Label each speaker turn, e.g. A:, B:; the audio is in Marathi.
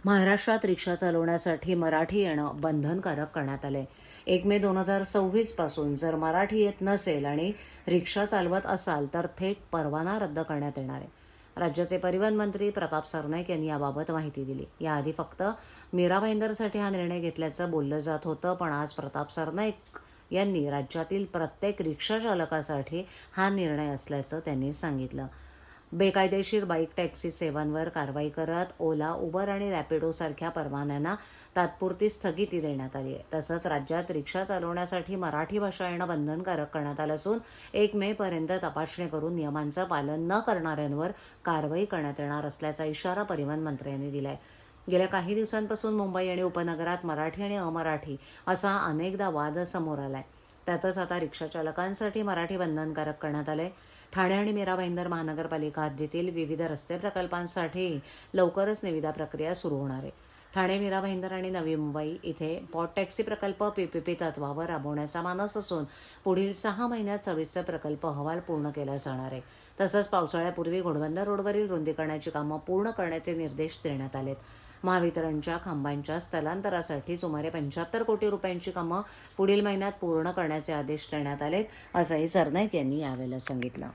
A: महाराष्ट्रात रिक्षा चालवण्यासाठी मराठी येणं बंधनकारक करण्यात आले. 1 मे 2026 पासून जर मराठी येत नसेल आणि रिक्षा चालवत असाल तर थेट परवाना रद्द करण्यात येणार आहे. राज्याचे परिवहन मंत्री प्रताप सरनाईक यांनी याबाबत माहिती दिली. याआधी फक्त मीरा भाईंदरसाठी हा निर्णय घेतल्याचं बोललं जात होतं, पण आज प्रताप सरनाईक यांनी राज्यातील प्रत्येक रिक्षा चालकासाठी हा निर्णय असल्याचं त्यांनी सांगितलं. बेकायदेशीर बाईक टॅक्सी सेवांवर कारवाई करत ओला, उबर आणि रॅपिडोसारख्या परवान्यांना तात्पुरती स्थगिती देण्यात आली आहे. तसंच राज्यात रिक्षा चालवण्यासाठी मराठी भाषा येणं बंधनकारक करण्यात आलं असून 1 मे पर्यंत तपासणी करून नियमांचं पालन न करणाऱ्यांवर कारवाई करण्यात येणार असल्याचा इशारा परिवहन मंत्र्यांनी दिलाय. गेल्या काही दिवसांपासून मुंबई आणि उपनगरात मराठी आणि अमराठी असा अनेकदा वाद समोर आलाय. त्यातच आता रिक्षा चालकांसाठी मराठी बंधनकारक करण्यात आले. ठाणे आणि मीरा भाईंदर महानगरपालिका हद्दीतील विविध रस्ते प्रकल्पांसाठी लवकरच निविदा प्रक्रिया सुरू होणार आहे. ठाणे, मीरा भाईंदर आणि नवी मुंबई इथे पॉट टॅक्सी प्रकल्प पीपीपी तत्वावर राबवण्याचा मानस असून पुढील 6 महिन्यात सविस्तर प्रकल्प अहवाल पूर्ण केला जाणार आहे. तसंच पावसाळ्यापूर्वी घोडबंदर रोडवरील रुंदीकरणाची कामं पूर्ण करण्याचे निर्देश देण्यात आलेत. महावितरणच्या खांबांच्या स्थलांतरासाठी सुमारे 75 कोटी रुपयांची कामं पुढील महिन्यात पूर्ण करण्याचे आदेश देण्यात आलेत, असंही सरनाईक यांनी यावेळेला सांगितलं.